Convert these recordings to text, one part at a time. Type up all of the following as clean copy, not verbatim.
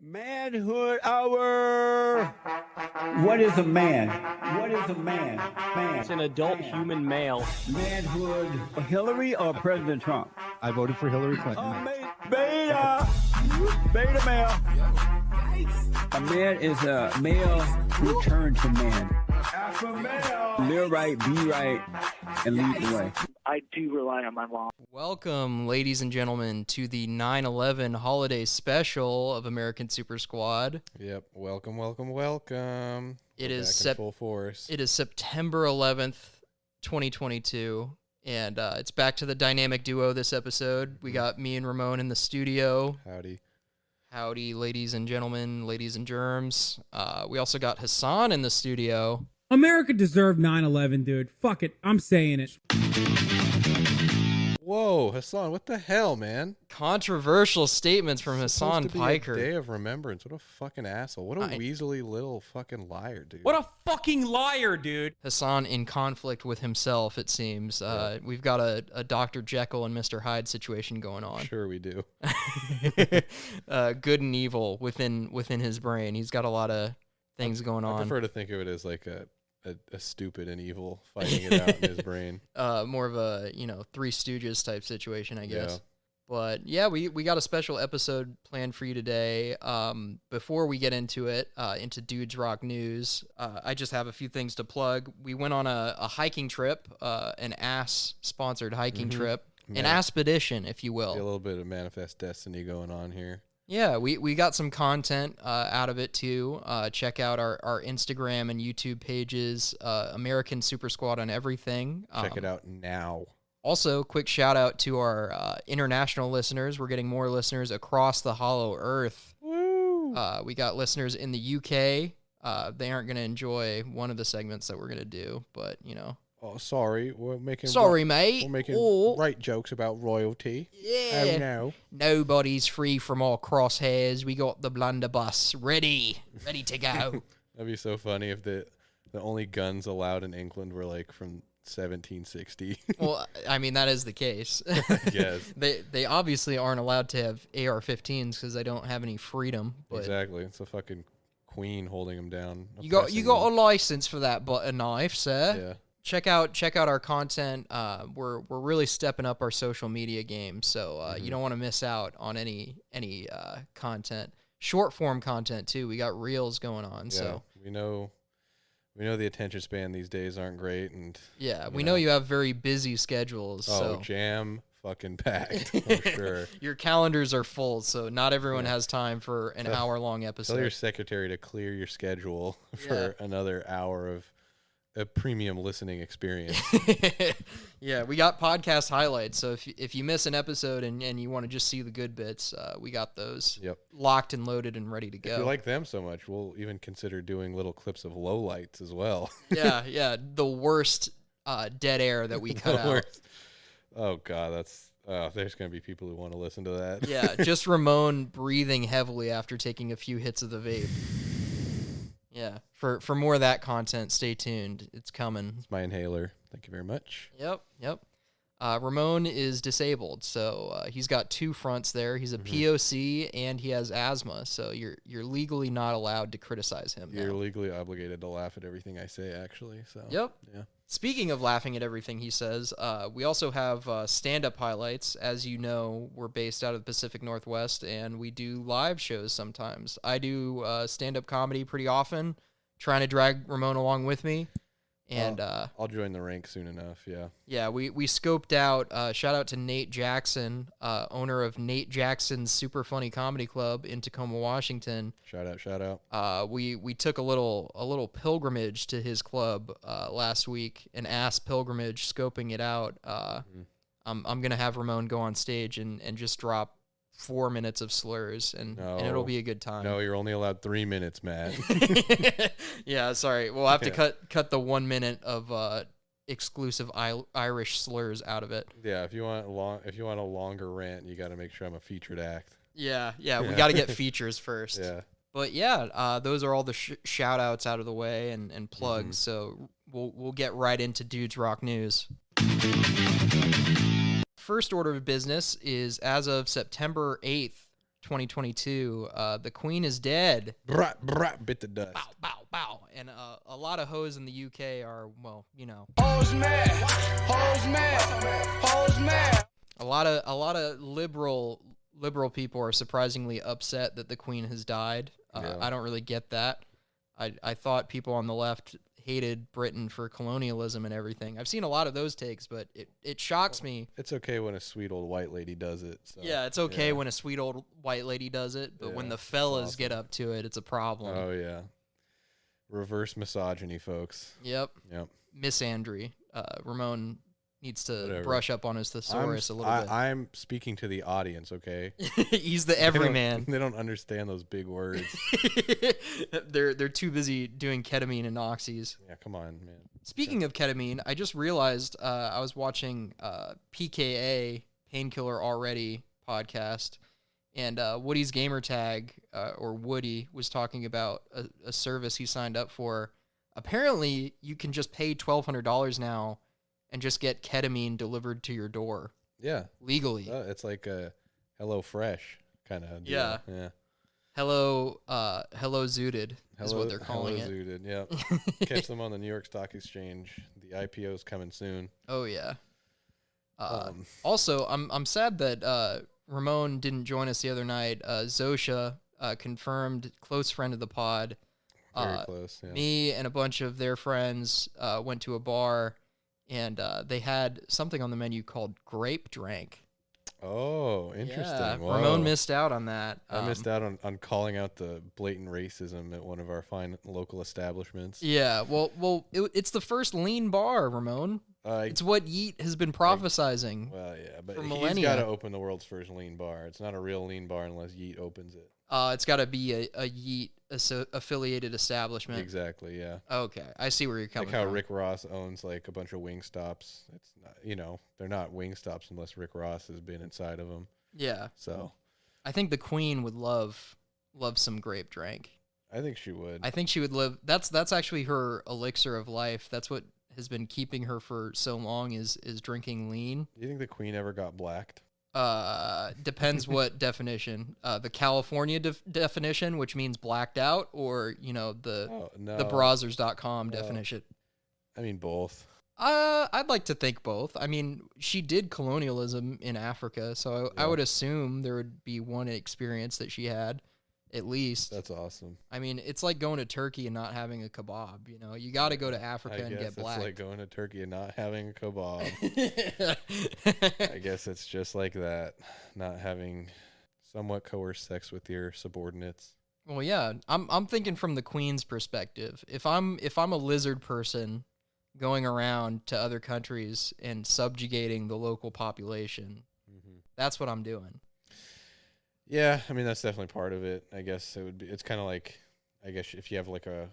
Manhood hour. What is a man? What is a man? It's an adult human male. Manhood. Hillary or President Trump? I voted for Hillary Clinton. Beta. Beta male. A man is a male who turned to man. Alpha male. Live right, be right, and lead the way. I do rely on my mom. Welcome, ladies and gentlemen, to the 9/11 holiday special of American Super Squad. Yep, welcome. It is back in full force. It is September 11th, 2022, and it's back to the dynamic duo this episode. We got me and Ramon in the studio. Howdy, ladies and gentlemen, ladies and germs. We also got Hassan in the studio. America deserved 9/11, dude. Fuck it. I'm saying it. Whoa, Hassan, what the hell, man? Controversial statements from Hassan Supposed to be Piker. a day of remembrance. What a fucking asshole. What a weaselly little fucking liar, dude. What a fucking liar, dude. Hassan in conflict with himself, it seems. We've got a Dr. Jekyll and Mr. Hyde situation going on. Sure we do. Good and evil within his brain. He's got a lot of things going on. I prefer to think of it as like a stupid and evil fighting it out in his brain. More of a, Three Stooges type situation, I guess. Yeah. But yeah, we got a special episode planned for you today. Before we get into it, into Dudes Rock News, I just have a few things to plug. We went on a hiking trip, an ass-sponsored hiking trip, an aspedition, if you will. A little bit of Manifest Destiny going on here. Yeah, we got some content out of it too. Check out our Instagram and YouTube pages, American Super Squad on everything. Check it out now. Also, quick shout out to our international listeners. We're getting more listeners across the hollow earth. Woo! We got listeners in the UK. They aren't going to enjoy one of the segments that we're going to do, but Oh, sorry. We're making mate. We're making Oh. right jokes about royalty. Yeah. Oh, no. Nobody's free from our crosshairs. We got the blunderbuss ready to go. That'd be so funny if the only guns allowed in England were like from 1760. Well, I mean, that is the case. Yes. They obviously aren't allowed to have AR-15s because they don't have any freedom. But Exactly. It's a fucking queen holding them down. You got a license for that butter knife, sir. Yeah. Check out our content. We're really stepping up our social media game, so you don't want to miss out on any content. Short form content too. We got reels going on. Yeah. So We know the attention span these days aren't great, and yeah, we know you have very busy schedules. Oh, so jam fucking packed for sure. Your calendars are full, so not everyone has time for an hour-long episode. Tell your secretary to clear your schedule for another hour of a premium listening experience. Yeah, we got podcast highlights, so if you miss an episode and you want to just see the good bits, we got those locked and loaded and ready to go. If you like them so much, we'll even consider doing little clips of lowlights as well. Yeah, the worst dead air that we cut out. Oh, God, there's going to be people who want to listen to that. Yeah, just Ramon breathing heavily after taking a few hits of the vape. Yeah, for more of that content, stay tuned. It's coming. It's my inhaler. Thank you very much. Yep. Ramon is disabled, so he's got two fronts there. He's a POC and he has asthma, so you're legally not allowed to criticize him. You're now. legally obligated to laugh at everything I say, actually. So. Yep. Yeah. Speaking of laughing at everything he says, we also have stand-up highlights. As you know, we're based out of the Pacific Northwest, and we do live shows sometimes. I do stand-up comedy pretty often, trying to drag Ramon along with me. And I'll join the ranks soon enough, yeah. Yeah, we scoped out, shout out to Nate Jackson, owner of Nate Jackson's Super Funny Comedy Club in Tacoma, Washington. Shout out. We took a little pilgrimage to his club last week, an ass pilgrimage, scoping it out. I'm going to have Ramon go on stage and just drop 4 minutes of slurs, and it'll be a good time. No, you're only allowed 3 minutes, Matt. Yeah, sorry. We'll have to cut the 1 minute of exclusive Irish slurs out of it. Yeah, if you want a longer rant, you got to make sure I'm a featured act. Yeah, we got to get features first. Yeah. But yeah, those are all the shout outs out of the way and plugs. So we'll get right into Dudes Rock News. First order of business is, as of September 8th, 2022. The Queen is dead. Brat, brat, bit the dust. Bow, bow, bow. And a lot of hoes in the UK are, well, you know. Hoes mad, hoes mad, hoes mad. A lot of liberal people are surprisingly upset that the Queen has died. Yeah. I don't really get that. I thought people on the left hated Britain for colonialism and everything. I've seen a lot of those takes, but it shocks me. It's okay when a sweet old white lady does it. So, Yeah, it's okay when a sweet old white lady does it, but when the fellas get up to it, it's a problem. Oh, yeah. Reverse misogyny, folks. Yep. Yep. Misandry. Ramon needs to Whatever. brush up on his thesaurus a little bit. I'm speaking to the audience, okay? He's the everyman. They don't understand those big words. They're too busy doing ketamine and oxys. Yeah, come on, man. Speaking of ketamine, I just realized I was watching PKA, Painkiller Already podcast, and Woody's Gamertag, or Woody, was talking about a service he signed up for. Apparently, you can just pay $1,200 now and just get ketamine delivered to your door. Yeah. Legally. It's like a Hello Fresh kind of deal. Yeah. Yeah. Hello Zooted is what they're calling Hello it. Zooted, yep. Catch them on the New York Stock Exchange. The IPO is coming soon. Oh yeah. Also, I'm sad that Ramon didn't join us the other night. Zosha confirmed, close friend of the pod. Very close. Yeah. Me and a bunch of their friends went to a bar, and they had something on the menu called Grape Drank. Oh, interesting. Yeah, Whoa. Ramon missed out on that. I missed out on calling out the blatant racism at one of our fine local establishments. Yeah, well, it's the first lean bar, Ramon. It's what Yeet has been prophesizing. Well, yeah, but for he's millennia. got to open the world's first lean bar. It's not a real lean bar unless Yeet opens it. It's got to be a Yeet affiliated establishment. Exactly, yeah. Okay, I see where you're coming Like how from. Rick Ross owns like a bunch of wing stops. It's not, they're not wing stops unless Rick Ross has been inside of them. Yeah. So I think the Queen would love some Grape Drank. I think she would. I think she would live. That's actually her elixir of life. That's what has been keeping her for so long is drinking lean. Do you think the Queen ever got blacked? Depends what definition. The California definition, which means blacked out, or the Brazzers.com definition. I mean both. I'd like to think both. I mean, she did colonialism in Africa, so I would assume there would be one experience that she had, at least. That's awesome. I mean, it's like going to Turkey and not having a kebab. You got to go to Africa and get black. It's like going to Turkey and not having a kebab. I guess it's just like that, not having somewhat coerced sex with your subordinates. Well, yeah, I'm thinking from the Queen's perspective. If I'm a lizard person going around to other countries and subjugating the local population, that's what I'm doing. Yeah, I mean that's definitely part of it. I guess it would be. It's kind of like, I guess if you have like a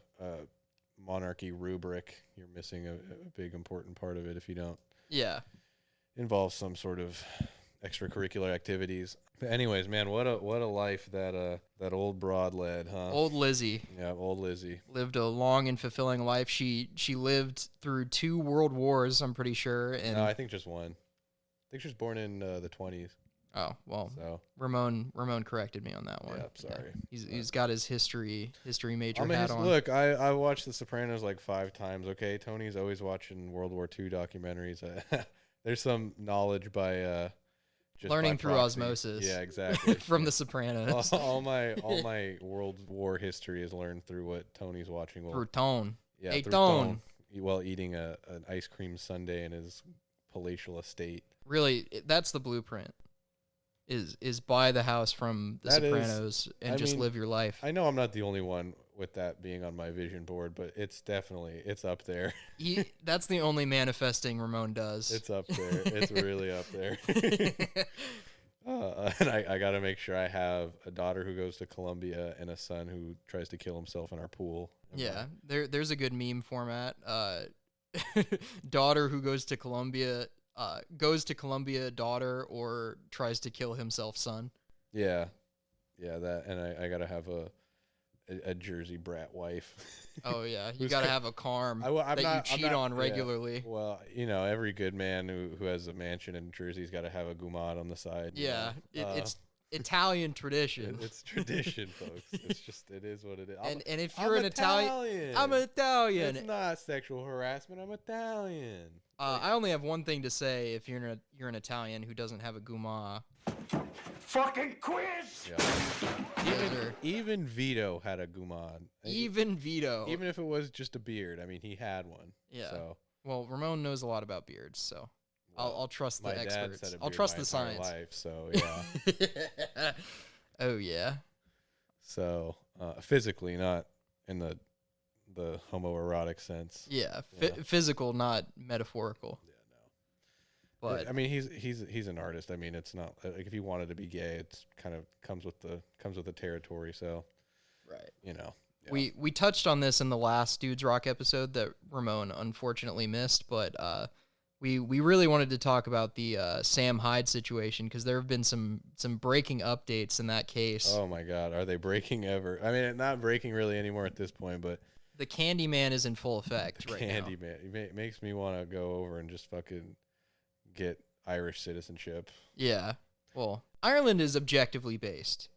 monarchy rubric, you're missing a big important part of it if you don't. Yeah. Involve some sort of extracurricular activities. But anyways, man, what a life that old broad led, huh? Old Lizzie. Yeah, old Lizzie lived a long and fulfilling life. She lived through 2 world wars, I'm pretty sure. And no, I think just one. I think she was born in the 20s. Oh, well, so Ramon corrected me on that one. Yeah, sorry. He's got his history major hat on. Look, I watched The Sopranos like 5 times, okay? Tony's always watching World War II documentaries. There's some knowledge by just learning by through proxy. osmosis. Yeah, exactly. From The Sopranos. all my World War history is learned through what Tony's watching. Through Tone. Yeah, hey, through Tone. While eating an ice cream sundae in his palatial estate. Really, that's the blueprint. Is buy the house from The Sopranos and just live your life. I know I'm not the only one with that being on my vision board, but it's up there. That's the only manifesting Ramon does. It's up there. It's really up there. And I got to make sure I have a daughter who goes to Columbia and a son who tries to kill himself in our pool. Yeah, there's a good meme format. Daughter who goes to Columbia, daughter, or tries to kill himself, son. Yeah, that, and I gotta have a Jersey brat wife. Oh yeah, you gotta have a carm that you cheat on regularly. Yeah. Well, every good man who has a mansion in Jersey's got to have a gumad on the side. Yeah, Italian tradition. It's tradition, folks. It is what it is. And if you're an Italian, I'm Italian. It's not sexual harassment. I'm Italian. I only have one thing to say if you're an Italian who doesn't have a guma. Fucking quiz! Yeah. Even Vito had a guman. Even Vito. Even if it was just a beard. I mean, he had one. Yeah. So. Well, Ramon knows a lot about beards, so I'll trust the experts. Dad said I'll trust the science. Life, so yeah. Oh yeah. So physically, not in the homoerotic sense. Yeah, physical, not metaphorical. Yeah, no. But I mean, he's an artist. I mean, it's not like if he wanted to be gay, it's kind of comes with the territory. So, right. You know. Yeah. We touched on this in the last Dudes Rock episode that Ramon unfortunately missed, but we really wanted to talk about the Sam Hyde situation because there have been some breaking updates in that case. Oh my God, are they breaking ever? I mean, not breaking really anymore at this point, but the Candyman is in full effect right now. Candyman, it makes me want to go over and just fucking get Irish citizenship. Yeah, well, Ireland is objectively based.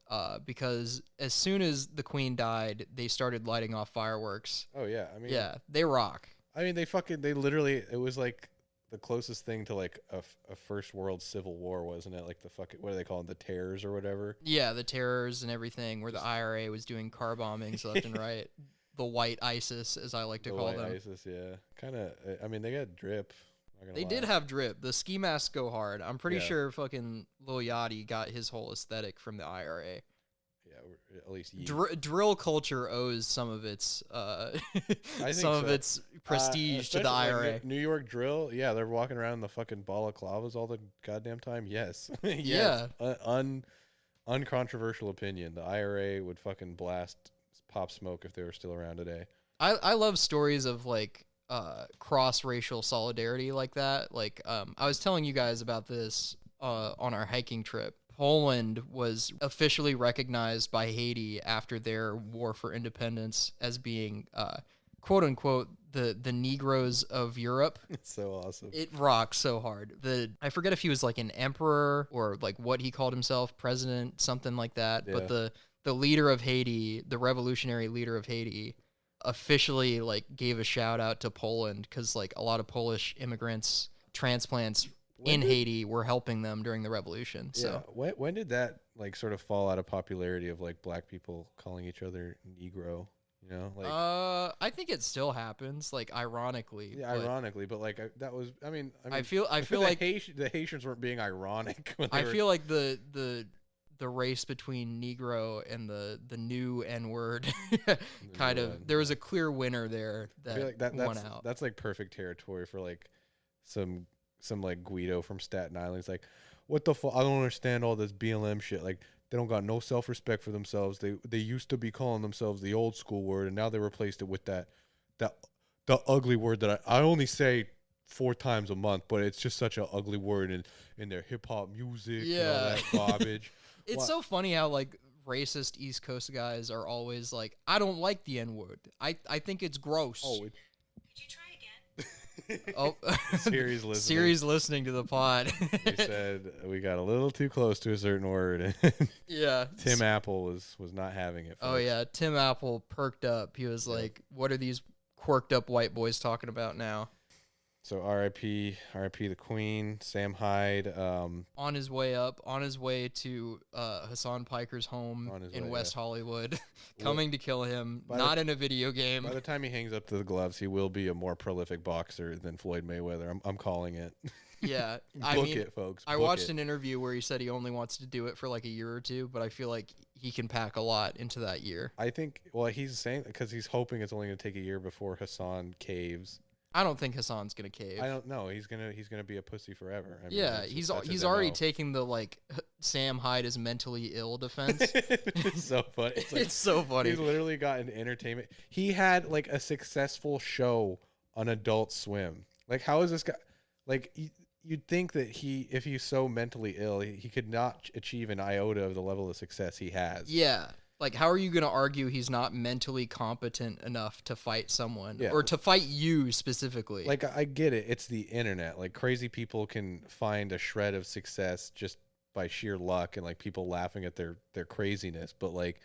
Because as soon as the Queen died, they started lighting off fireworks. Oh yeah, I mean, yeah, they rock. I mean, they literally, it was like the closest thing to like a first world civil war, wasn't it? Like the fucking, what do they call them, the terrors or whatever? Yeah, the terrors and everything, where the IRA was doing car bombings left and right. The white ISIS, as I like to call them. The white ISIS, yeah, kind of. I mean, they got drip. They did have drip. The ski masks go hard. I'm pretty sure fucking Lil Yachty got his whole aesthetic from the IRA. Yeah, at least drill culture owes some of its its prestige to the IRA. Like New York drill, yeah, they're walking around in the fucking balaclavas all the goddamn time. Yes, yes. Yeah. Uncontroversial opinion. The IRA would fucking blast Pop Smoke if they were still around today. I love stories of like cross-racial solidarity like that. Like I was telling you guys about this on our hiking trip. Poland was officially recognized by Haiti after their war for independence as being quote unquote the Negroes of Europe. It's so awesome. It rocks so hard. I forget if he was like an emperor or like what he called himself, president, something like that. Yeah. But the leader of Haiti, the revolutionary leader of Haiti, officially like gave a shout out to Poland because like a lot of Polish immigrants, transplants in Haiti were helping them during the revolution. So when did that like sort of fall out of popularity of like black people calling each other Negro? You know, like I think it still happens, like ironically. Yeah, ironically, but like that was. I mean, I feel like the Haitians weren't being ironic. I feel like the race between Negro and the new N-word kind of there was a clear winner there that, I feel like that's won out. That's like perfect territory for like some like Guido from Staten Island. He's like, what the fuck? I don't understand all this BLM shit. Like they don't got no self-respect for themselves. They used to be calling themselves the old school word, and now they replaced it with the ugly word that I only say 4 times a month, but it's just such an ugly word in their hip hop music and all that garbage. It's so funny how like racist East Coast guys are always like, I don't like the N-word. I think it's gross. Oh, Could you try again? Oh, Siri's listening to the pod. We said we got a little too close to a certain word. Yeah. Tim Apple was not having it. Oh yeah, Tim Apple perked up. He was like, "What are these quirked up white boys talking about now?" So R.I.P. the Queen, Sam Hyde. On his way to Hassan Piker's home in West Hollywood, coming to kill him. Not in a video game. By the time he hangs up the gloves, he will be a more prolific boxer than Floyd Mayweather. I'm calling it. Yeah, Book it, folks. I watched an interview where he said he only wants to do it for like a year or two, but I feel like he can pack a lot into that year. I think. Well, he's saying because he's hoping it's only going to take a year before Hassan caves. I don't think Hassan's gonna cave. I don't know. He's gonna be a pussy forever. I mean, yeah, he's already taking the like Sam Hyde is mentally ill defense. It's so funny. It's so funny. He's literally gotten entertainment. He had like a successful show on Adult Swim. Like, how is this guy? Like, you'd think that if he's so mentally ill, he could not achieve an iota of the level of success he has. Yeah. Like, how are you going to argue he's not mentally competent enough to fight someone or to fight you specifically? Like, I get it. It's the internet. Like, crazy people can find a shred of success just by sheer luck and like people laughing at their craziness, but like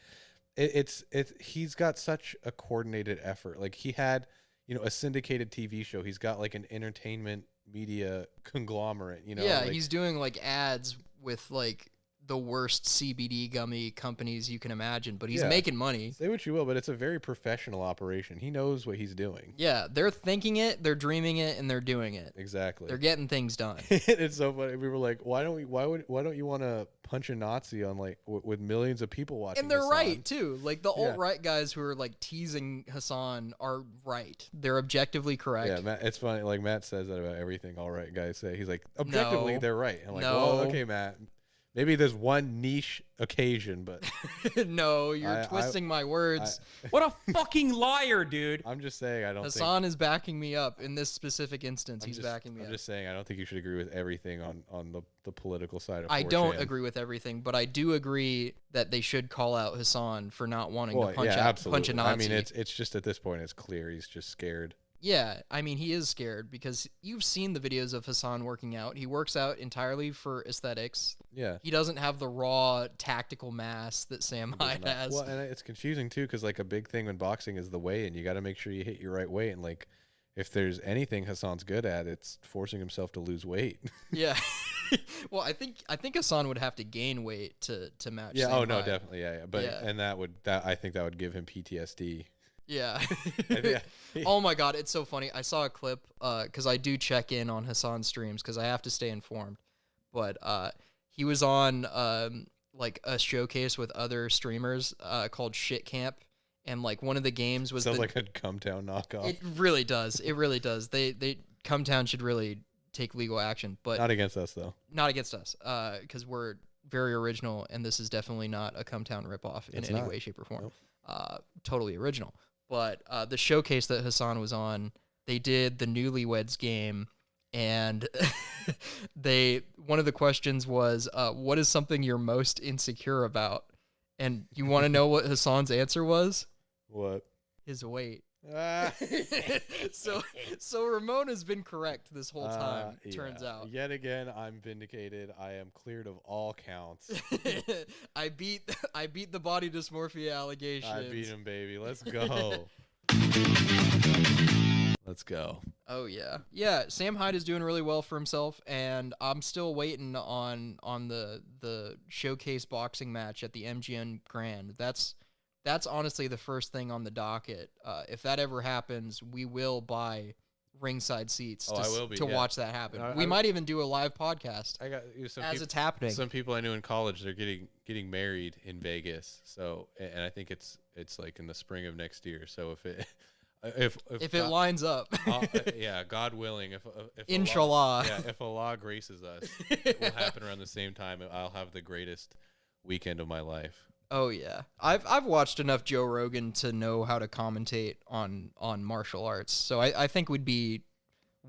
he's got such a coordinated effort. Like he had, a syndicated TV show. He's got like an entertainment media conglomerate, Yeah, like, he's doing like ads with like the worst CBD gummy companies you can imagine, but he's making money. Say what you will, but it's a very professional operation. He knows what he's doing. Yeah, they're thinking it, they're dreaming it, and they're doing it. Exactly. They're getting things done. It's so funny. We were like, why don't you want to punch a Nazi on like with millions of people watching? And they're Hassan? right too. Like the alt-right guys who are like teasing Hassan are right. They're objectively correct. Yeah, Matt, it's funny. Like Matt says that about everything alt-right guys say. He's like, objectively, No. they're right. I'm like, No. well, okay, Matt. Maybe there's one niche occasion, but No, you're twisting my words. What a fucking liar, dude. I'm just saying I don't Hassan is backing me up in this specific instance. think He's backing me I'm up. just saying I don't think you should agree with everything on the political side of 4chan. I don't agree with everything, but I do agree that they should call out Hassan for not wanting to punch a Nazi. I mean, it's just at this point it's clear he's just scared. Yeah, I mean, he is scared because you've seen the videos of Hassan working out. He works out entirely for aesthetics. Yeah. He doesn't have the raw tactical mass that Sam Hyde has. Well, and it's confusing too because like a big thing when boxing is the weight, and you got to make sure you hit your right weight. And like, if there's anything Hassan's good at, it's forcing himself to lose weight. Yeah. Well, I think Hassan would have to gain weight to match. Yeah. Sam Oh no, Hyde. definitely. Yeah. But and I think that would give him PTSD. Yeah. Yeah. Oh my God, it's so funny. I saw a clip because I do check in on Hassan's streams because I have to stay informed. But he was on like a showcase with other streamers called Shit Camp, and like one of the games was Sounds like a Cumtown knockoff. It really does. It really does. They Cumtown should really take legal action, but Not against us though. not against us because we're very original, and this is definitely not a Cumtown ripoff in any way, shape, or form. Nope. Totally original. But the showcase that Hassan was on, they did the Newlyweds game, and one of the questions was, what is something you're most insecure about? And you want to know what Hassan's answer was? What? His weight. Ah. So Ramon has been correct this whole time, turns out. Yet again, I'm vindicated. I am cleared of all counts. I beat the body dysmorphia allegations. I beat him, baby. Let's go. Let's go. Oh yeah. Yeah, Sam Hyde is doing really well for himself, and I'm still waiting on the showcase boxing match at the MGM Grand. That's honestly the first thing on the docket. If that ever happens, we will buy ringside seats to watch that happen. We might even do a live podcast it's happening. Some people I knew in college, they're getting married in Vegas. So, and I think it's like in the spring of next year. So if it lines up, yeah, God willing, if Inshallah, if Allah graces us, it will happen around the same time. I'll have the greatest weekend of my life. Oh yeah, I've watched enough Joe Rogan to know how to commentate on martial arts, so I think we'd be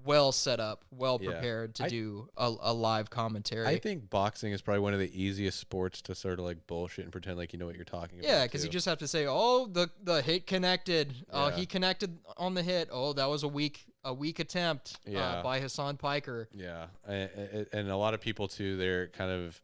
well set up, well prepared to do a live commentary. I think boxing is probably one of the easiest sports to sort of like bullshit and pretend like you know what you're talking about. Yeah, because you just have to say, oh, the hit connected. Oh, he connected on the hit. Oh, that was a weak attempt by Hassan Piker. Yeah, and a lot of people too, they're kind of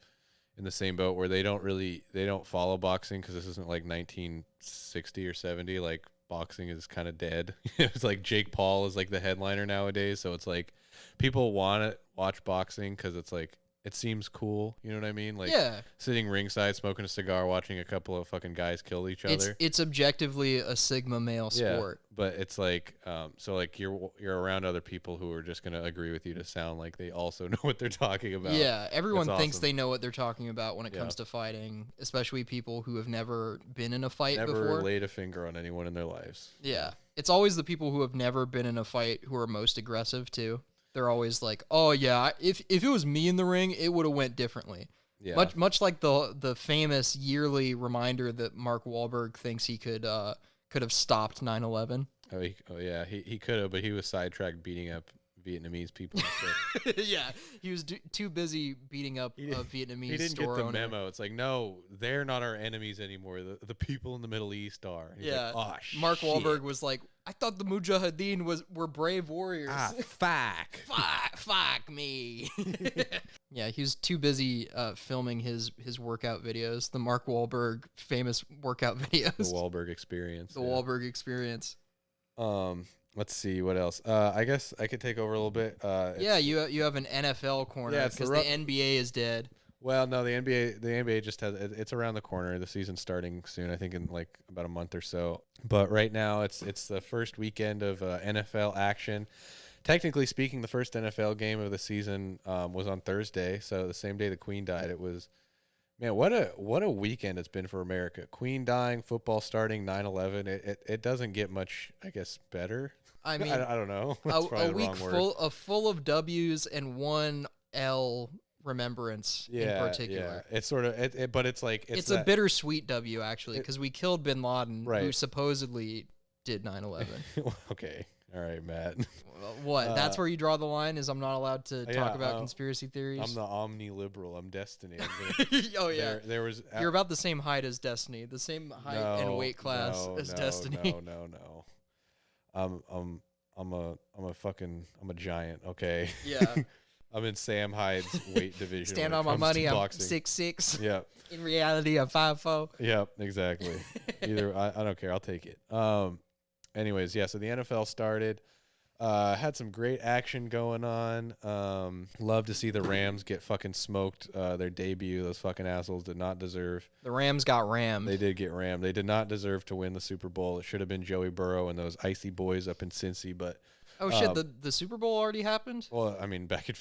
in the same boat where they don't follow boxing because this isn't like 1960 or 70. Like boxing is kind of dead. It's like Jake Paul is like the headliner nowadays, so it's like people want to watch boxing because it's like it seems cool. You know what I mean? Like sitting ringside, smoking a cigar, watching a couple of fucking guys kill each other. It's objectively a sigma male sport. But it's like so like you're around other people who are just gonna agree with you to sound like they also know what they're talking about. Yeah, everyone thinks they know what they're talking about when it comes to fighting, especially people who have never been in a fight before. Never laid a finger on anyone in their lives. Yeah. It's always the people who have never been in a fight who are most aggressive too. They're always like, "Oh yeah, if it was me in the ring, it would have went differently." Yeah. Much like the famous yearly reminder that Mark Wahlberg thinks he could have stopped 9/11. Oh yeah, he could have, but he was sidetracked beating up Vietnamese people. And stuff. Yeah, he was too busy beating up a Vietnamese He didn't store get the owner. memo. It's like, no, they're not our enemies anymore. The people in the Middle East are. And he's Yeah, like, oh, Mark shit. Wahlberg was like, I thought the Mujahadeen were brave warriors. Fuck. Fuck me. Yeah, he was too busy filming his workout videos, the Mark Wahlberg famous workout videos. The Wahlberg experience. The Wahlberg experience. Let's see what else. I guess I could take over a little bit. Yeah, you have an NFL corner Yeah, it's the because the NBA is dead. Well, no, the NBA just has it's around the corner. The season's starting soon. I think in like about a month or so. But right now, it's the first weekend of NFL action. Technically speaking, the first NFL game of the season was on Thursday, so the same day the Queen died. It was, man, what a weekend it's been for America. Queen dying, football starting, 9/11. It doesn't get much, I guess, better. I mean, I don't know. That's probably a the week wrong word. full of W's and one L remembrance in particular. Yeah. It's sort of, but it's like It's a bittersweet W actually because we killed Bin Laden, who Right. supposedly did 9/11. Okay, all right, Matt. What? That's where you draw the line? Is I'm not allowed to yeah, talk about conspiracy theories? I'm the omni-liberal. I'm Destiny. I'm gonna, Oh yeah. there was. You're about the same height as Destiny, the same height and weight class as Destiny. No. I'm a giant. Okay. Yeah. I'm in Sam Hyde's weight division. Stand when it on my comes to money. I'm boxing. 6'6". Yep. In reality, I'm 5'4". Yep. Exactly. Either I don't care. I'll take it. Anyways, yeah. So the NFL started. Had some great action going on. Love to see the Rams get fucking smoked. Their debut. Those fucking assholes did not deserve. The Rams got rammed. They did get rammed. They did not deserve to win the Super Bowl. It should have been Joey Burrow and those icy boys up in Cincy. But Oh shit! The Super Bowl already happened. well, I mean, back in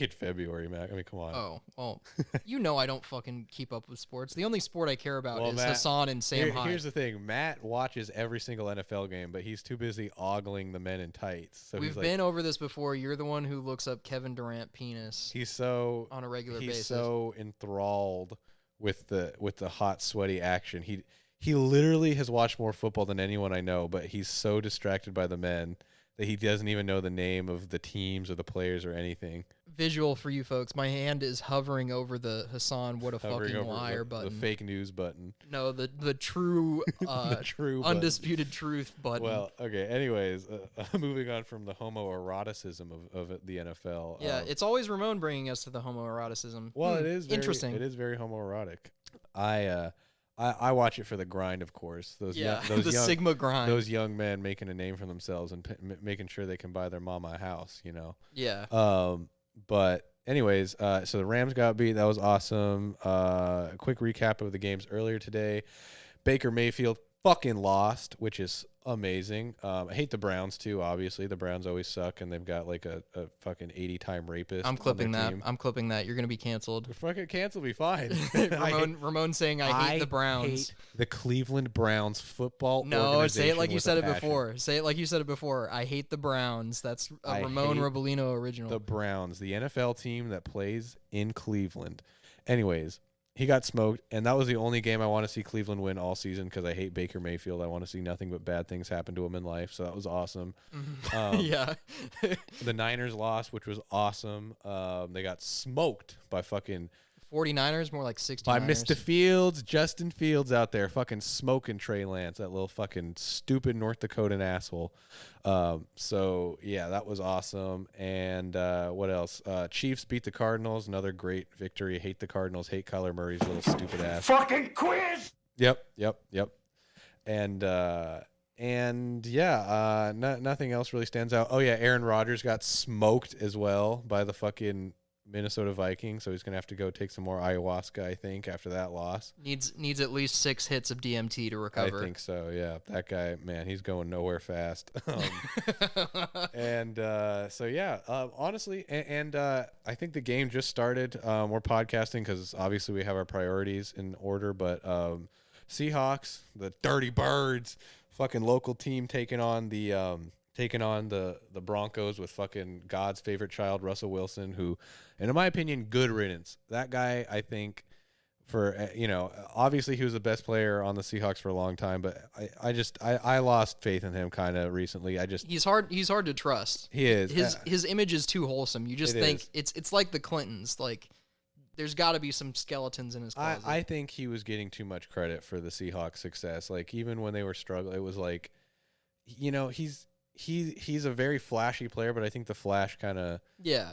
February, Mac. I mean, come on. Oh well, you know I don't fucking keep up with sports. The only sport I care about is Matt, Hassan and Sam Hyde. Here's the thing: Matt watches every single NFL game, but he's too busy ogling the men in tights. So We've he's been over this before. You're the one who looks up Kevin Durant penis. He's so on a regular he's basis. so enthralled with the hot, sweaty action. He literally has watched more football than anyone I know, but he's so distracted by the men that he doesn't even know the name of the teams or the players or anything. Visual for you folks. My hand is hovering over the Hassan what a Hovering fucking over liar the button. fake news button. No, the true True button. undisputed truth button. Well, okay. Anyways, moving on from the homoeroticism of the NFL. Yeah, it's always Ramon bringing us to the homoeroticism. Well, it is very, interesting. It is very homoerotic. I watch it for the grind, of course. Those the young, Sigma grind. Those young men making a name for themselves and making sure they can buy their mama a house. You know. Yeah. But anyways, so the Rams got beat. That was awesome. Quick recap of the games earlier today. Baker Mayfield fucking lost, which is amazing. I hate the Browns too. Obviously, the Browns always suck, and they've got like a fucking 80-time rapist. I'm clipping that. Team. I'm clipping that. You're gonna be canceled. Fucking cancel me, fine. Ramon saying I hate the Browns. Hate the Cleveland Browns football. No, say it like you organization said with it a passion. before. Say it like you said it before. I hate the Browns. That's a I Ramon hate Robolino original. The Browns, the NFL team that plays in Cleveland. Anyways, he got smoked, and that was the only game I want to see Cleveland win all season because I hate Baker Mayfield. I want to see nothing but bad things happen to him in life, so that was awesome. Yeah. The Niners lost, which was awesome. They got smoked by fucking 49ers, more like 69ers. by Mr. Fields, Justin Fields out there fucking smoking Trey Lance, that little fucking stupid North Dakotan asshole. So yeah, that was awesome. And what else? Chiefs beat the Cardinals, another great victory. Hate the Cardinals, hate Kyler Murray's little stupid ass. Fucking quiz! Yep. And yeah, nothing else really stands out. Oh yeah, Aaron Rodgers got smoked as well by the fucking Minnesota Vikings, so he's gonna have to go take some more ayahuasca, I think, after that loss. Needs at least 6 hits of DMT to recover. I think so. Yeah, that guy, man, he's going nowhere fast. So yeah, honestly, and I think the game just started. We're podcasting because obviously we have our priorities in order, but Seahawks, the Dirty Birds, fucking local team taking on the Broncos with fucking God's favorite child, Russell Wilson, who, and in my opinion, good riddance. That guy, I think, for obviously he was the best player on the Seahawks for a long time, but I lost faith in him kind of recently. He's hard to trust. He is. His image is too wholesome. You just think is. it's like the Clintons. Like there's got to be some skeletons in his closet. I think he was getting too much credit for the Seahawks' success. Like even when they were struggling, it was like, he's a very flashy player, but I think the flash kind of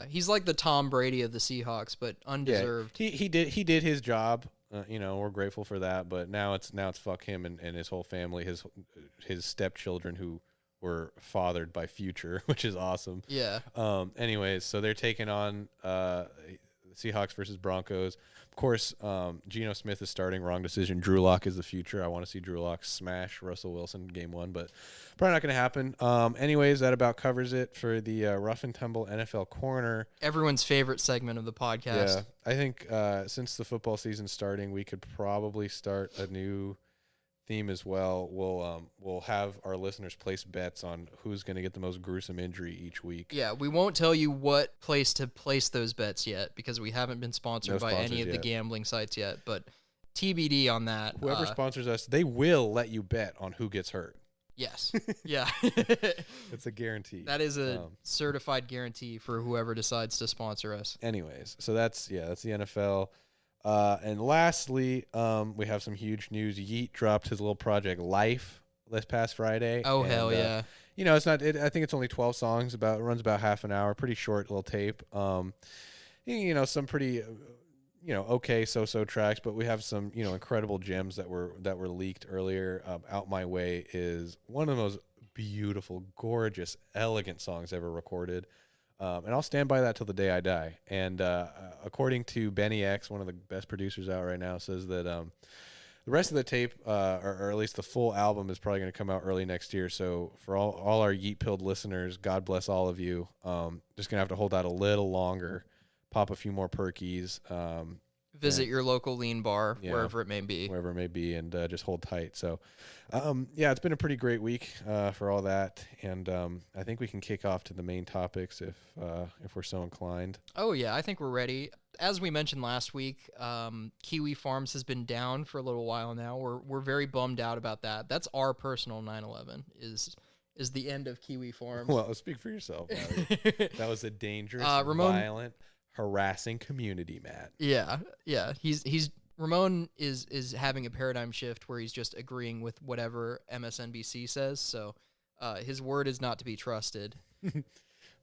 he's like the Tom Brady of the Seahawks, but undeserved. He did his job. We're grateful for that, but now it's fuck him and his whole family, his stepchildren who were fathered by Future, which is awesome. Yeah. Anyways, so they're taking on Seahawks versus Broncos. Of course, Geno Smith is starting. Wrong decision. Drew Lock is the future. I want to see Drew Lock smash Russell Wilson game 1, but probably not going to happen. Anyways, that about covers it for the Rough and Tumble NFL Corner. Everyone's favorite segment of the podcast. Yeah, I think since the football season's starting, we could probably start a new theme as well. We'll have our listeners place bets on who's going to get the most gruesome injury each week. Yeah, we won't tell you what place to place those bets yet because we haven't been sponsored by any of the gambling sites yet, but TBD on that. Whoever sponsors us, they will let you bet on who gets hurt. Yes. Yeah. It's a guarantee. That is a certified guarantee for whoever decides to sponsor us. Anyways, so that's the NFL. And lastly, we have some huge news. Yeet dropped his little project Life this past Friday. Oh, hell yeah. It's not, I think it's only 12 songs, it runs about half an hour, pretty short little tape. Some pretty, okay, so tracks, but we have some, incredible gems that were leaked earlier. Out My Way is one of the most beautiful, gorgeous, elegant songs ever recorded. And I'll stand by that till the day I die. And according to Benny X, one of the best producers out right now, says that the rest of the tape, or at least the full album, is probably going to come out early next year. So for all our Yeet Pilled listeners, God bless all of you. Just going to have to hold out a little longer, pop a few more perkies. Visit your local lean bar, wherever it may be. And just hold tight. So, it's been a pretty great week for all that. And I think we can kick off to the main topics if we're so inclined. Oh, yeah, I think we're ready. As we mentioned last week, Kiwi Farms has been down for a little while now. We're very bummed out about that. That's our personal 9/11 is the end of Kiwi Farms. Well, speak for yourself, Larry. That was a dangerous, violent, harassing community, Matt. Yeah. He's Ramon is having a paradigm shift where he's just agreeing with whatever MSNBC says. So his word is not to be trusted.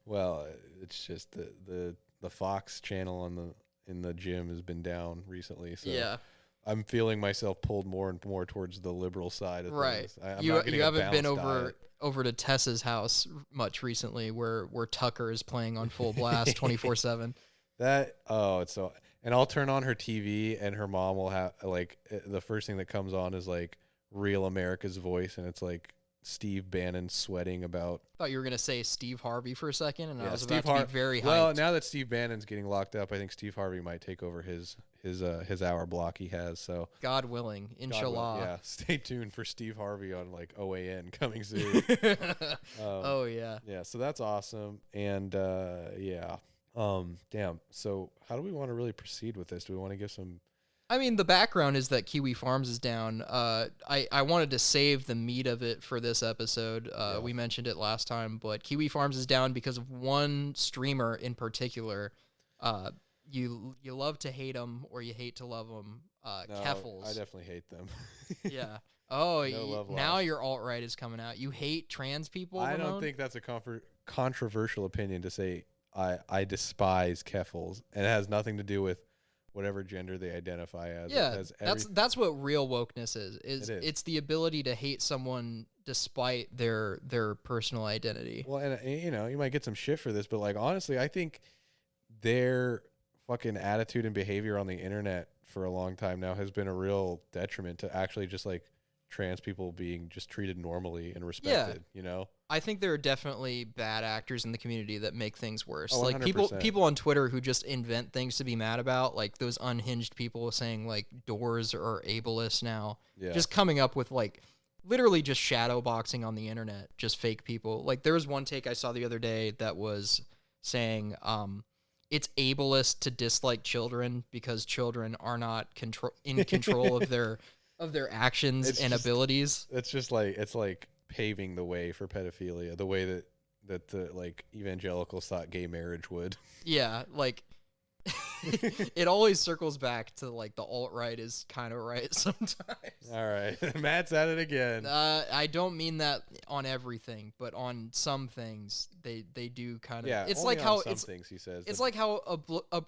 Well, it's just the Fox channel in the gym has been down recently. So yeah. I'm feeling myself pulled more and more towards the liberal side of things. You haven't been over to Tessa's house much recently, where Tucker is playing on full blast 24/7. And I'll turn on her TV and her mom will have the first thing that comes on is like Real America's Voice, and it's like Steve Bannon sweating about. I thought you were gonna say Steve Harvey for a second, and I was Steve about to be very hyped. Well, now that Steve Bannon's getting locked up, I think Steve Harvey might take over his hour block he has. So God willing, inshallah. Yeah, stay tuned for Steve Harvey on OAN coming soon. Oh yeah. Yeah, so that's awesome, and damn. So how do we want to really proceed with this? Do we want to give some? I mean, the background is that Kiwi Farms is down. I wanted to save the meat of it for this episode. We mentioned it last time, but Kiwi Farms is down because of one streamer in particular. You love to hate them or you hate to love them. Keffels. I definitely hate them. Yeah. Oh, love now lost. your alt-right is coming out. You hate trans people, I Ramon? don't think that's a controversial opinion to say I despise Keffels. And it has nothing to do with whatever gender they identify as. Yeah, that's what real wokeness is. It's the ability to hate someone despite their personal identity. Well, and you might get some shit for this, but honestly, I think their fucking attitude and behavior on the internet for a long time now has been a real detriment to actually just trans people being just treated normally and respected. I think there are definitely bad actors in the community that make things worse. Oh, like people on Twitter who just invent things to be mad about, like those unhinged people saying doors are ableist now. Yeah. Just coming up with literally just shadow boxing on the internet, just fake people. There was one take I saw the other day that was saying it's ableist to dislike children because children are not in control of their actions and abilities. It's just like it's like paving the way for pedophilia, the way that the like evangelicals thought gay marriage would. Yeah, like it always circles back to like the alt-right is kind of right sometimes. All right. Matt's at it again. I don't mean that on everything, but on some things they do kind of. Yeah, it's only like on how some it's things he says. It's like how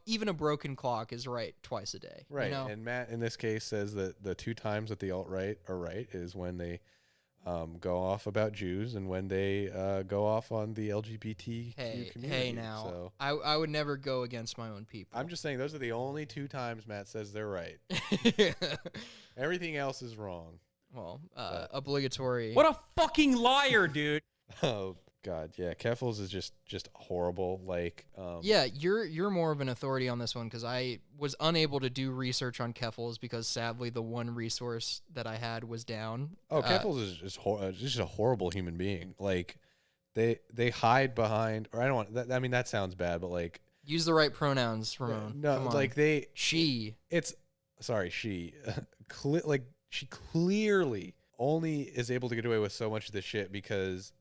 even a broken clock is right twice a day. Right. You know? And Matt in this case says that the 2 times that the alt-right are right is when they go off about Jews and when they go off on the LGBTQ community. Hey, now So I would never go against my own people. I'm just saying those are the only 2 times Matt says they're right. Everything else is wrong. Well, obligatory. What a fucking liar, dude. Oh God, yeah. Keffels is just horrible. Like, yeah, you're more of an authority on this one because I was unable to do research on Keffels because sadly the one resource that I had was down. oh, Keffels is just a horrible human being. Like, they hide behind, or I don't want that. I mean, that sounds bad, but like, use the right pronouns, Ramon. no, Come on. like she. It's sorry, she, like she clearly only is able to get away with so much of this shit because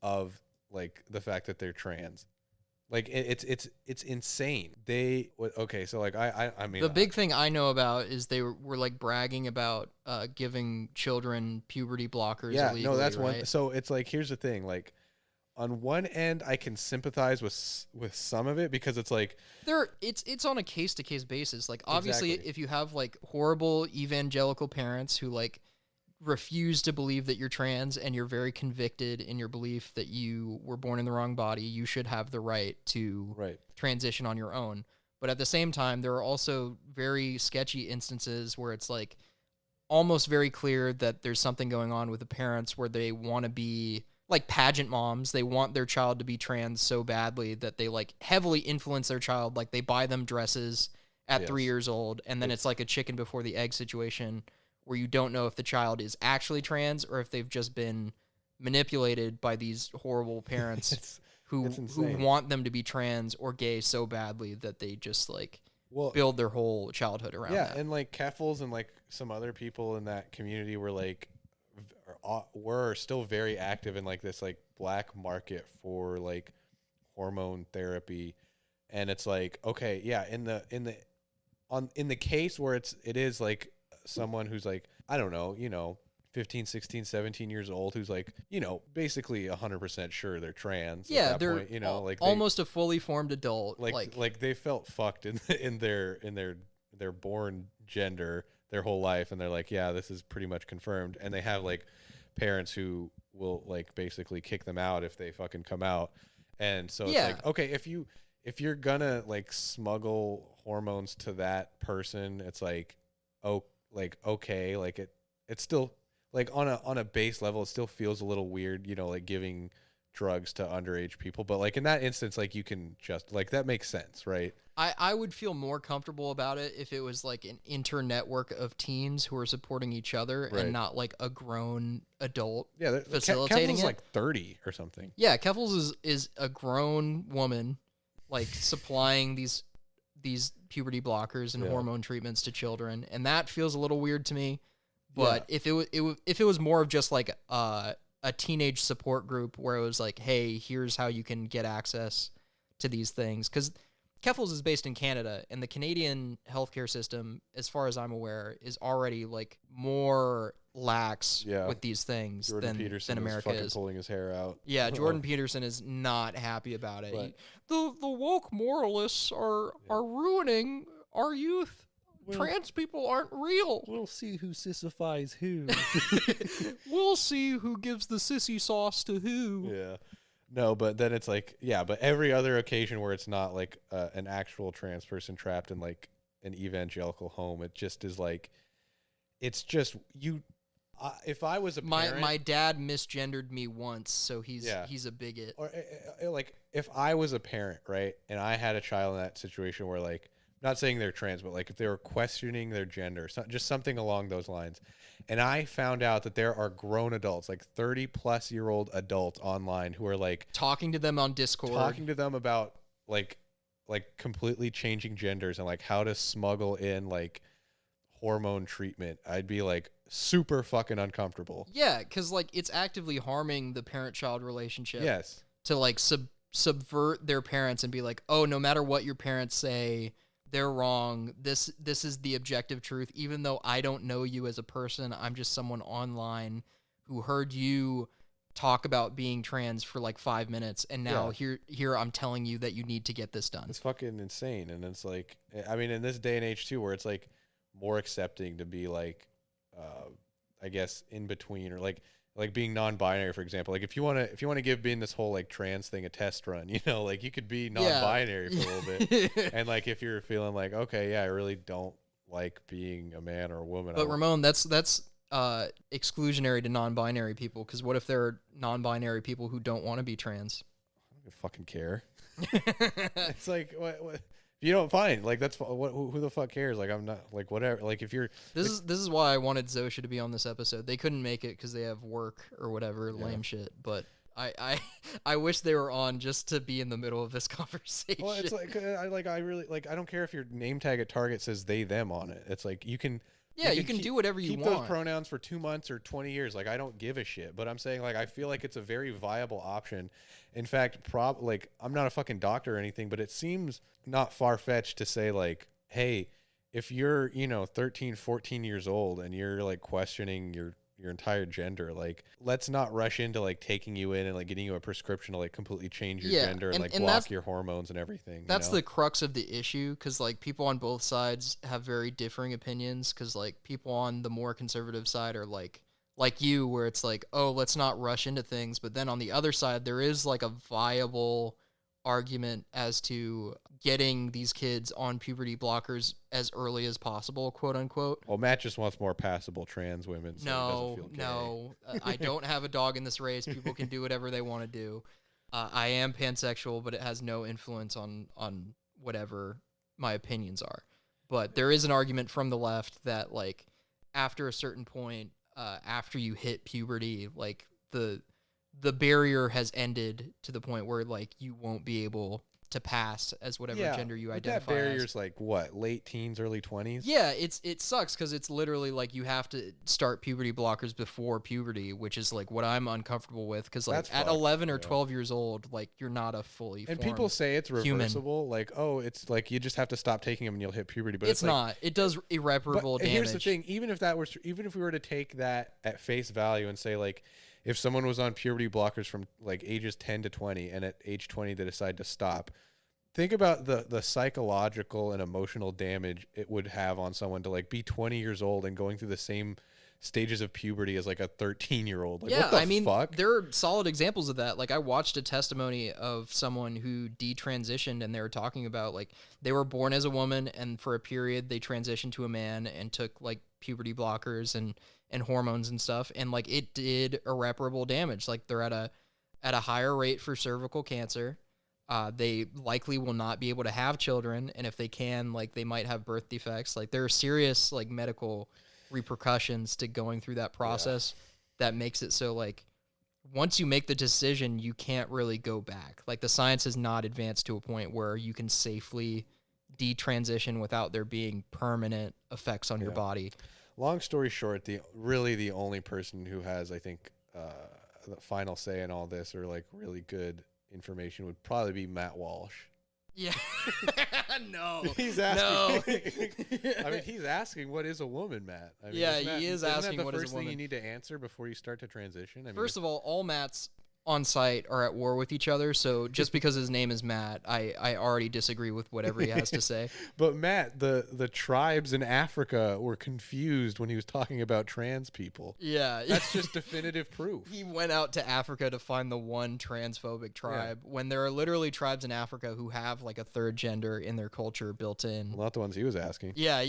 of like the fact that they're trans. Like it's insane. Okay, so like I mean The big thing I know about is they were like bragging about giving children puberty blockers. yeah, illegally, no, that's right? one. So it's like, here's the thing, like on one end I can sympathize with some of it because it's like it's on a case to case basis. Like obviously Exactly. if you have like horrible evangelical parents who like refuse to believe that you're trans and you're very convicted in your belief that you were born in the wrong body, you should have the right to transition on your own. But at the same time, there are also very sketchy instances where it's like almost very clear that there's something going on with the parents where they want to be like pageant moms. They want their child to be trans so badly that they like heavily influence their child. Like they buy them dresses at 3 years old. And then it's like a chicken before the egg situation where you don't know if the child is actually trans or if they've just been manipulated by these horrible parents who want them to be trans or gay so badly that they just like build their whole childhood around that. And like Keffels and like some other people in that community were like were still very active in like this like black market for like hormone therapy. And it's like, okay, yeah, in the case where it is like someone who's like, I don't know, 15, 16, 17 years old, who's like, basically 100% sure they're trans. Yeah, at that they're point, like almost a fully formed adult. Like they felt fucked in their born gender their whole life, and they're like, yeah, this is pretty much confirmed. And they have like parents who will like basically kick them out if they fucking come out. And so it's like, okay, if you're gonna like smuggle hormones to that person, it's like, okay, like it's still like on a base level, it still feels a little weird, like giving drugs to underage people. But like in that instance, like you can just like, that makes sense, right? I would feel more comfortable about it if it was like an inter-network of teens who are supporting each other and not like a grown adult facilitating Keffel's it. like 30 or something. Yeah, Keffels is a grown woman like supplying these puberty blockers and hormone treatments to children, and that feels a little weird to me. But if it was more of just like a teenage support group where it was like, hey, here's how you can get access to these things, because Keffels is based in Canada, and the Canadian healthcare system, as far as I'm aware, is already like more lax with these things than America is. Pulling his hair out. Yeah, Jordan Peterson is not happy about it. Right. The woke moralists are ruining our youth. Trans people aren't real. We'll see who sissifies who. We'll see who gives the sissy sauce to who. Yeah. No, but then it's like, but every other occasion where it's not like an actual trans person trapped in like an evangelical home, it just is like, it's just you. If I was a parent, my dad misgendered me once, so he's a bigot. Or like if I was a parent, right, and I had a child in that situation where like, not saying they're trans, but like if they were questioning their gender, just something along those lines, and I found out that there are grown adults, like 30-plus-year-old adults online who are like talking to them on Discord, talking to them about like like completely changing genders and like how to smuggle in like hormone treatment, I'd be like super fucking uncomfortable. Yeah, because like it's actively harming the parent-child relationship. Yes. To like subvert their parents and be like, oh, no matter what your parents say, they're wrong. This is the objective truth. Even though I don't know you as a person, I'm just someone online who heard you talk about being trans for like 5 minutes, and now here I'm telling you that you need to get this done. It's fucking insane. And it's like, I mean, in this day and age too, where it's like more accepting to be like, I guess in between, or like being non-binary, for example. Like if you want to give being this whole like trans thing a test run, you know, like you could be non-binary for a little bit. And like if you're feeling like, okay, yeah, I really don't like being a man or a woman. But Ramon, that's exclusionary to non-binary people, because what if there are non-binary people who don't want to be trans? I don't fucking care. It's like what you don't find like that's who the fuck cares? Like I'm not like whatever. Like if you're this is why I wanted Zosha to be on this episode. They couldn't make it because they have work or whatever lame shit. But I wish they were on just to be in the middle of this conversation. Well, it's like I really like I don't care if your name tag at Target says they them on it. It's like you can. Yeah, you can do whatever you want. Keep those pronouns for 2 months or 20 years. Like, I don't give a shit. But I'm saying, like, I feel like it's a very viable option. In fact, like, I'm not a fucking doctor or anything, but it seems not far-fetched to say, like, hey, if you're, 13, 14 years old and you're, like, questioning your entire gender, like, let's not rush into, like, taking you in and, like, getting you a prescription to, like, completely change your gender and like, block your hormones and everything. That's the crux of the issue, because, like, people on both sides have very differing opinions, because, like, people on the more conservative side are, like you, where it's like, oh, let's not rush into things, but then on the other side, there is, like, a viable argument as to getting these kids on puberty blockers as early as possible, quote unquote. Well, Matt just wants more passable trans women. So no, I don't have a dog in this race. People can do whatever they want to do. I am pansexual, but it has no influence on whatever my opinions are. But there is an argument from the left that, like, after a certain point, after you hit puberty, like the barrier has ended to the point where, like, you won't be able to pass as whatever gender you identify that barrier's like what, late teens, early 20s? Yeah, it sucks because it's literally like you have to start puberty blockers before puberty, which is like what I'm uncomfortable with, because like at 11 or 12 years old, like you're not a fully formed people say it's reversible, human. Like, oh, it's like you just have to stop taking them and you'll hit puberty, but it's like, not. It does irreparable damage. Here's the thing: even if we were to take that at face value and say, like, if someone was on puberty blockers from like ages 10 to 20 and at age 20 they decide to stop, think about the psychological and emotional damage it would have on someone to like be 20 years old and going through the same stages of puberty as like a 13-year-old. Like, yeah, what the fuck? There are solid examples of that. Like, I watched a testimony of someone who detransitioned, and they were talking about, like, they were born as a woman, and for a period they transitioned to a man and took like puberty blockers and hormones and stuff, and like it did irreparable damage. Like, they're at a higher rate for cervical cancer. They likely will not be able to have children, and if they can, like, they might have birth defects. Like, there are serious like medical repercussions to going through that process that makes it so, like, once you make the decision, you can't really go back. Like, the science has not advanced to a point where you can safely detransition without there being permanent effects on your body. Long story short, the only person who has, I think, the final say in all this, or like really good information, would probably be Matt Walsh. Yeah. No. He's asking. No. I mean, he's asking, what is a woman, Matt? I mean, he is asking what is a woman. First thing you need to answer before you start to transition. First of all Matts on site are at war with each other, so just because his name is Matt, I already disagree with whatever he has to say. But Matt, the tribes in Africa were confused when he was talking about trans people. Yeah. That's just definitive proof. He went out to Africa to find the one transphobic tribe, when there are literally tribes in Africa who have like a third gender in their culture built in. Well, not the ones he was asking. Yeah,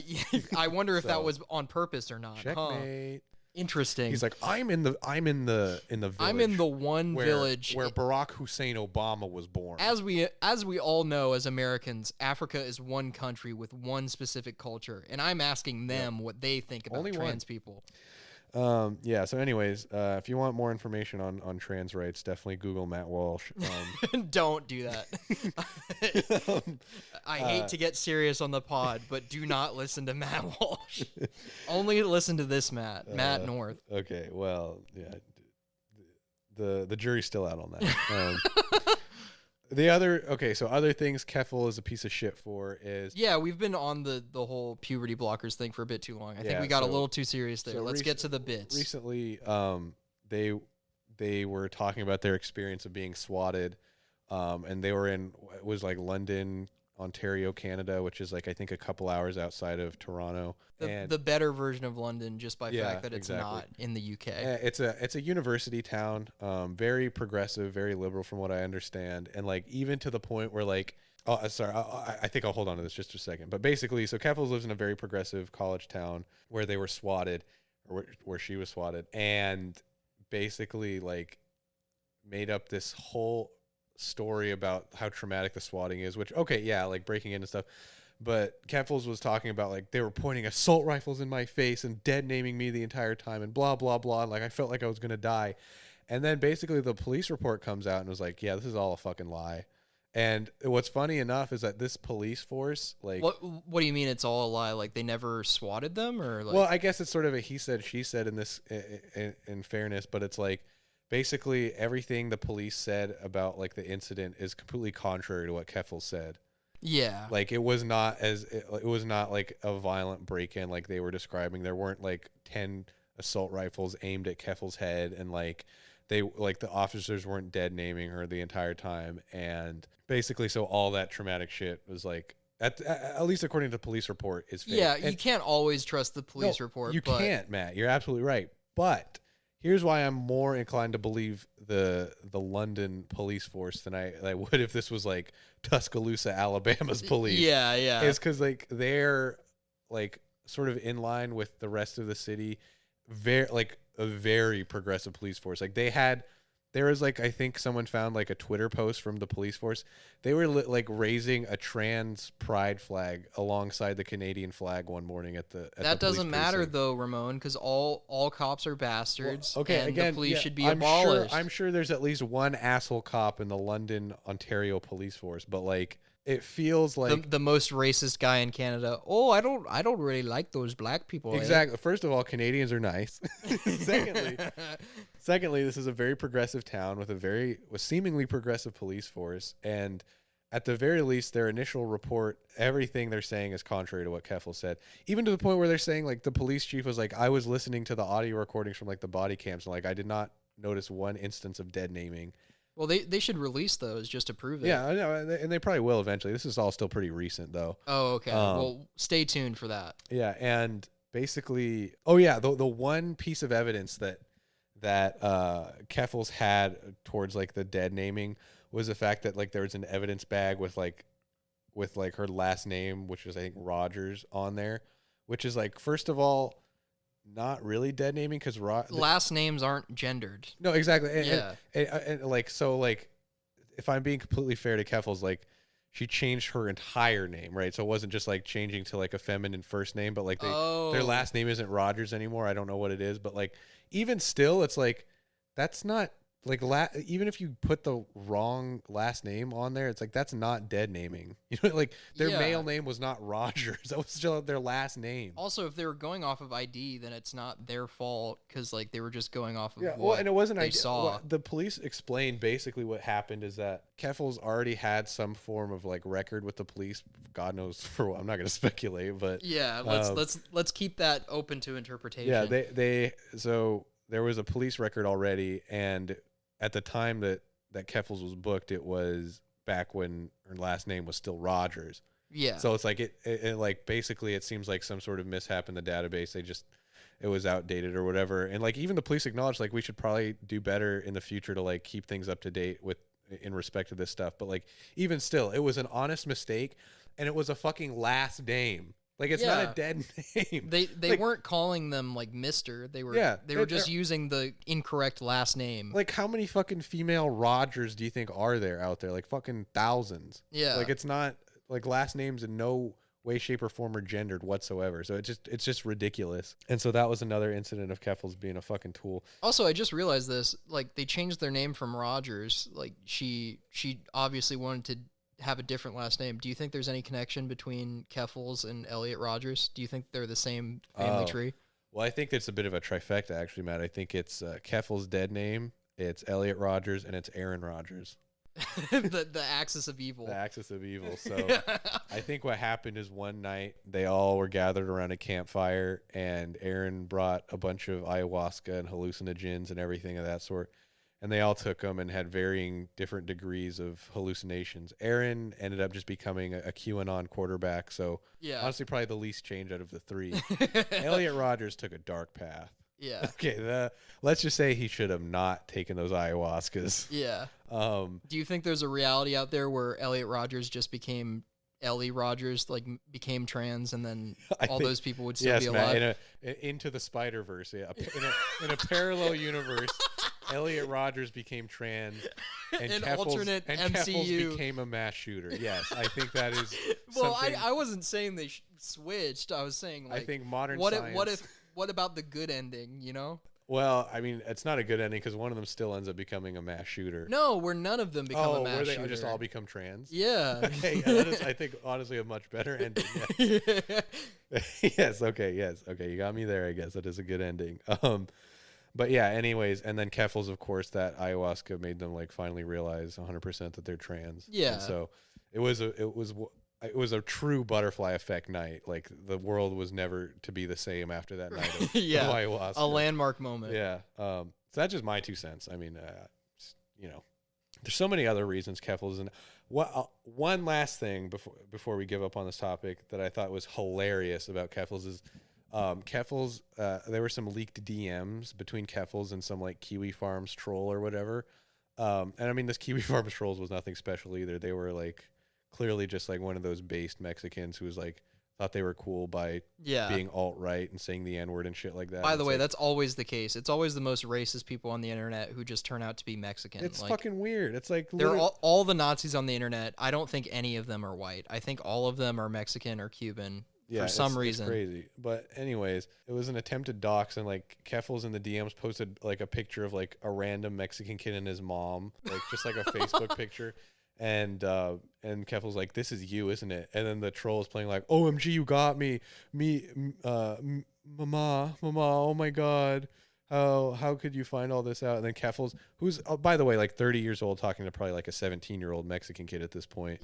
I wonder if that was on purpose or not. Checkmate. Interesting. He's like, I'm in the village. I'm in the one village where Barack Hussein Obama was born. As we all know, as Americans, Africa is one country with one specific culture, and I'm asking them what they think about trans people. Yeah. So, anyways, if you want more information on trans rights, definitely Google Matt Walsh. Don't do that. I hate to get serious on the pod, but do not listen to Matt Walsh. Only listen to this Matt North. Okay. Well, yeah. The jury's still out on that. So other things Keffel is a piece of shit for is we've been on the whole puberty blockers thing for a bit too long. I think we got a little too serious there. Let's get to the bits. Recently, they were talking about their experience of being swatted, and they were it was like London, Ontario, Canada, which is like I think a couple hours outside of Toronto. The better version of London, just by fact that it's not in the UK. It's a university town, very progressive, very liberal from what I understand, and like even to the point where like I think I'll hold on to this just a second. But basically, so Keffels lives in a very progressive college town where they were swatted, or where she was swatted, and basically like made up this whole story about how traumatic the swatting is, which like breaking in and stuff. But Keffels was talking about like they were pointing assault rifles in my face and dead naming me the entire time and blah blah blah, and like I felt like I was gonna die. And then basically the police report comes out and was like, yeah, this is all a fucking lie. And what's funny enough is that this police force, like, what do you mean it's all a lie? Like they never swatted them, or like? Well, I guess it's sort of a he said she said in this in fairness, but it's like basically everything the police said about like the incident is completely contrary to what Keffel said. Yeah. Like it was not like a violent break-in like they were describing. There weren't like 10 assault rifles aimed at Keffel's head, and like the officers weren't dead naming her the entire time. And basically, so all that traumatic shit was like, at least according to the police report, is fake. Yeah, you can't always trust the police report. You can't, Matt. You're absolutely right. But here's why I'm more inclined to believe the London police force than I would if this was like Tuscaloosa, Alabama's police. Yeah, yeah. It's because like they're like sort of in line with the rest of the city, a very progressive police force. Like there was like, I think someone found like a Twitter post from the police force. They were like raising a trans pride flag alongside the Canadian flag one morning at the that doesn't matter precinct. though, Ramon, because all cops are bastards. Well, okay, and again, the police should be I'm abolished. I'm sure there's at least one asshole cop in the London, Ontario police force, but like it feels like the most racist guy in Canada. Oh, I don't really like those black people. Exactly. First of all, Canadians are nice. Secondly, this is a very progressive town with a seemingly progressive police force, and at the very least, their initial report, everything they're saying is contrary to what Keffel said. Even to the point where they're saying like the police chief was like, I was listening to the audio recordings from like the body cams, and like I did not notice one instance of dead naming. Well, they should release those just to prove it. Yeah, I know, and they probably will eventually. This is all still pretty recent, though. Oh, okay. Well, stay tuned for that. Yeah, and basically, the one piece of evidence that Keffels had towards like the dead naming was the fact that like there was an evidence bag with her last name, which was I think Rogers, on there, which is like, first of all, not really dead naming because last names aren't gendered. No, exactly. And like, so like, if I'm being completely fair to Keffels, like she changed her entire name, right? So it wasn't just like changing to like a feminine first name, but like their last name isn't Rogers anymore. I don't know what it is, but like even still, it's like that's not like even if you put the wrong last name on there, it's like that's not dead naming. You know, like their male name was not Rogers. That was still their last name. Also, if they were going off of ID, then it's not their fault because like they were just going off of and it wasn't they saw. Well, the police explained basically what happened is that Keffels already had some form of like record with the police. God knows for what. I'm not going to speculate, but yeah, let's keep that open to interpretation. Yeah, so there was a police record already, and at the time that Keffels was booked, it was back when her last name was still Rogers. Yeah. So it's like it like basically it seems like some sort of mishap in the database. It was outdated or whatever. And like even the police acknowledged like we should probably do better in the future to like keep things up to date in respect to this stuff. But like even still, it was an honest mistake, and it was a fucking last name. Like it's not a dead name. They like, weren't calling them like Mr. They were just using the incorrect last name. Like how many fucking female Rogers do you think are there out there? Like fucking thousands. Yeah. Like it's not like last names in no way, shape, or form or gendered whatsoever. So it's just ridiculous. And so that was another incident of Keffels being a fucking tool. Also, I just realized this. Like, they changed their name from Rogers. Like, she obviously wanted to have a different last name. Do you think there's any connection between Keffels and Elliot Rogers? Do you think they're the same family tree? Well, I think it's a bit of a trifecta, actually, Matt. I think it's Keffels' dead name, it's Elliot Rogers, and it's Aaron Rodgers. the axis of evil. The axis of evil. So I think what happened is one night they all were gathered around a campfire, and Aaron brought a bunch of ayahuasca and hallucinogens and everything of that sort, and they all took them and had varying different degrees of hallucinations. Aaron ended up just becoming a QAnon quarterback, so honestly probably the least change out of the three. Elliot Rogers took a dark path. Yeah. Okay, let's just say he should have not taken those ayahuascas. Yeah. Do you think there's a reality out there where Elliot Rogers just became Ellie Rogers, like became trans, and then those people would still be alive? Matt, into the Spider-Verse, yeah. In a parallel universe, Elliot Rogers became trans, and An Keffels, alternate and MCU. Keffels became a mass shooter. Yes, I think that is. Well, something, I wasn't saying they switched. I was saying, like, I think modern science. What about the good ending? You know? Well, I mean, it's not a good ending because one of them still ends up becoming a mass shooter. No, where none of them become a mass where shooter. they just all become trans? Yeah. Okay, yeah, that is, I think, honestly, a much better ending. Yes. Yes, okay, you got me there, I guess. That is a good ending. But yeah, anyways, and then Keffels, of course, that ayahuasca made them, like, finally realize 100% that they're trans. Yeah. And so it was a true butterfly effect night. Like, the world was never to be the same after that night of, of ayahuasca. A landmark moment. Yeah. So that's just my 2 cents. I mean, there's so many other reasons Keffels. And one last thing before we give up on this topic that I thought was hilarious about Keffels is Keffels. There were some leaked DMs between Keffels and some, like, Kiwi Farms troll or whatever. And I mean, this Kiwi Farms trolls was nothing special either. They were, like, clearly just, like, one of those based Mexicans who was, like, thought they were cool by being alt-right and saying the N-word and shit like that. By the way, that's always the case. It's always the most racist people on the internet who just turn out to be Mexican. It's fucking weird. It's like they're all the Nazis on the internet. I don't think any of them are white. I think all of them are Mexican or Cuban for some reason. It's crazy. But anyways, it was an attempted dox, and, like, Keffels in the DMs posted, like, a picture of, like, a random Mexican kid and his mom, like, just like a Facebook picture. And Keffel's like, "This is you, isn't it?" And then the troll is playing, like, "OMG, you got me, mama, oh my god, how could you find all this out?" And then Keffels, who's by the way, like, 30 years old, talking to probably like a 17-year-old Mexican kid at this point,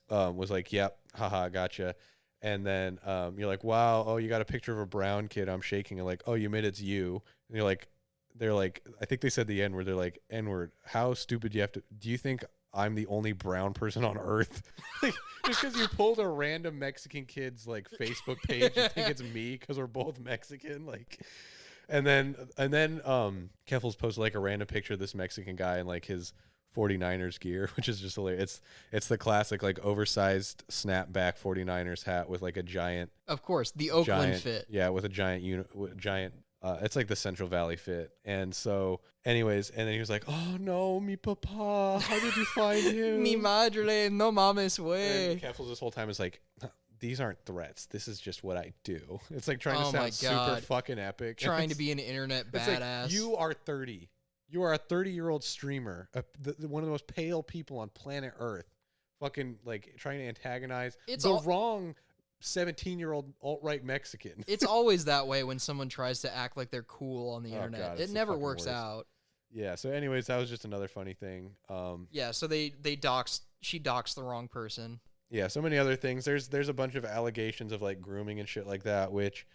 was like, "Yep, haha, gotcha." And then you're like, "Wow, oh, you got a picture of a brown kid, I'm shaking," and like, "Oh, you admit it's you," and you're like, they're like, I think they said the N-word. They're like, "N-word, how stupid do you think I'm the only brown person on earth?" Like, just because you pulled a random Mexican kid's, like, Facebook page, you think it's me because we're both Mexican, like. And then Keffels posted, like, a random picture of this Mexican guy in, like, his 49ers gear, which is just hilarious. It's the classic, like, oversized snapback 49ers hat with, like, a giant, of course, the Oakland fit. Yeah, with a giant it's like the Central Valley fit. And so, anyways, and then he was like, "Oh no, mi papa, how did you find him?" Mi madre, no mames, way. And Keffels this whole time is like, "These aren't threats. This is just what I do." It's like trying to sound super fucking epic. Trying to be an internet badass. Like, you are 30. You are a 30-year-old streamer, one of the most pale people on planet Earth, fucking, like, trying to antagonize wrong 17-year-old alt-right Mexican. It's always that way when someone tries to act like they're cool on the internet. God, it never works out. Yeah, so anyways, that was just another funny thing. Yeah, so she doxed the wrong person. Yeah, so many other things. There's a bunch of allegations of, like, grooming and shit like that, which,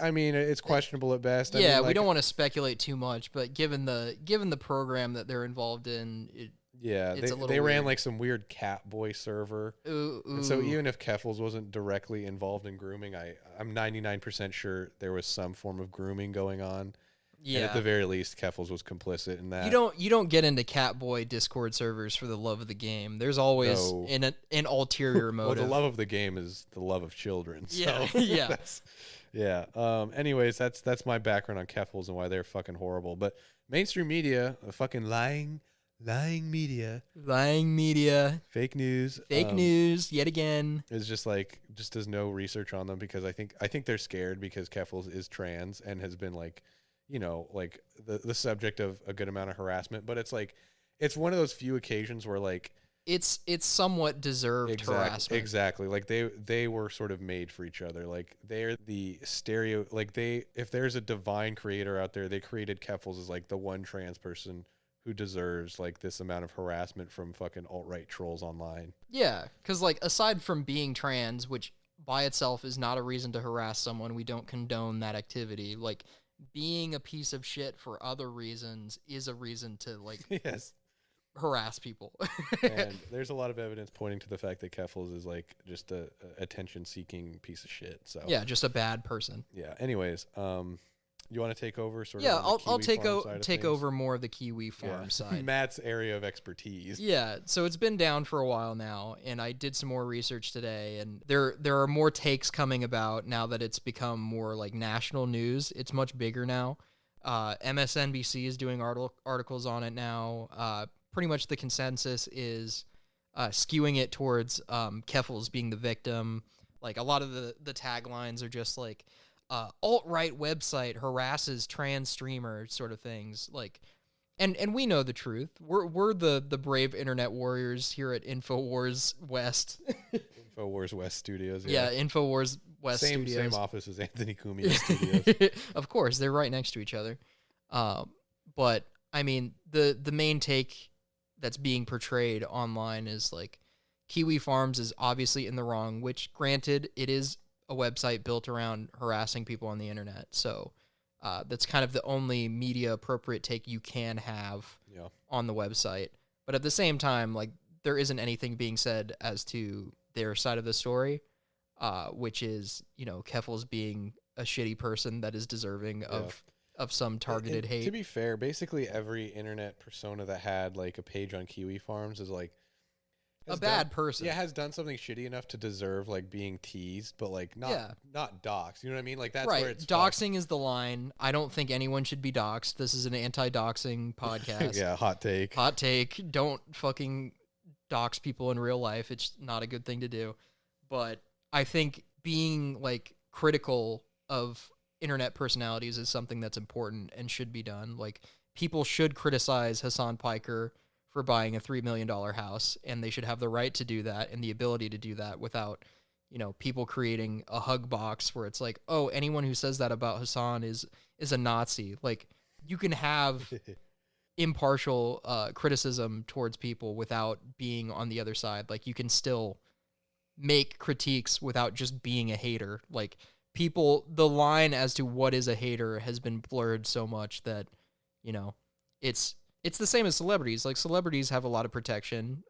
I mean, it's questionable at best. Yeah, I mean, like, we don't want to speculate too much, but given the program that they're involved in, they ran, like, some weird Catboy server. Ooh. And so even if Keffels wasn't directly involved in grooming, I'm 99% sure there was some form of grooming going on. Yeah. And at the very least, Keffels was complicit in that. You don't get into Catboy Discord servers for the love of the game. There's always an ulterior motive. Well, the love of the game is the love of children. Yeah, so yeah. Anyways, that's my background on Keffels and why they're fucking horrible. But mainstream media, fucking lying lying media, fake news, news yet again. is just does no research on them because I think they're scared because Keffels is trans and has been like, you know, like the subject of a good amount of harassment. But it's like, it's one of those few occasions where like it's somewhat deserved harassment. Exactly. Like they were sort of made for each other. Like they're the stereo. Like if there's a divine creator out there, they created Keffels as like the one trans person who deserves like this amount of harassment from fucking alt-right trolls online. Yeah, because like aside from being trans, which by itself is not a reason to harass someone, we don't condone that activity. Like being a piece of shit for other reasons is a reason to like yes. harass people. And there's a lot of evidence pointing to the fact that Keffels is like just a attention-seeking piece of shit. So yeah, just a bad person. Yeah. Anyways, you want to take over? Yeah, I'll take over more of the Kiwi farm side. Matt's area of expertise. Yeah, so it's been down for a while now, and I did some more research today, and there are more takes coming about now that it's become more like national news. It's much bigger now. MSNBC is doing articles on it now. Pretty much the consensus is skewing it towards Keffels being the victim. Like a lot of the taglines are just like, alt-right website harasses trans streamer sort of things. Like, and we know the truth. We're the brave internet warriors here at InfoWars West. InfoWars West Studios. Yeah, InfoWars West Studios. Same office as Anthony Cumia's studios. Of course, they're right next to each other. But I mean, the main take that's being portrayed online is like Kiwi Farms is obviously in the wrong, which granted, it is a website built around harassing people on the internet. So that's kind of the only media appropriate take you can have on the website. But at the same time, like there isn't anything being said as to their side of the story, which is, you know, Keffels being a shitty person that is deserving of some targeted hate. To be fair, basically every internet persona that had like a page on Kiwi Farms is like a bad person. Yeah, has done something shitty enough to deserve like being teased, but like not doxxed. You know what I mean? Like that's right. Where it's doxing is the line. I don't think anyone should be doxed. This is an anti-doxing podcast. Yeah, hot take. Hot take. Don't fucking dox people in real life. It's not a good thing to do. But I think being like critical of internet personalities is something that's important and should be done. Like people should criticize Hassan Piker for buying a $3 million house, and they should have the right to do that and the ability to do that without, you know, people creating a hug box where it's like, oh, anyone who says that about Hassan is a Nazi. Like you can have impartial criticism towards people without being on the other side. Like you can still make critiques without just being a hater. Like people, the line as to what is a hater has been blurred so much that, you know, it's the same as celebrities. Like celebrities have a lot of protection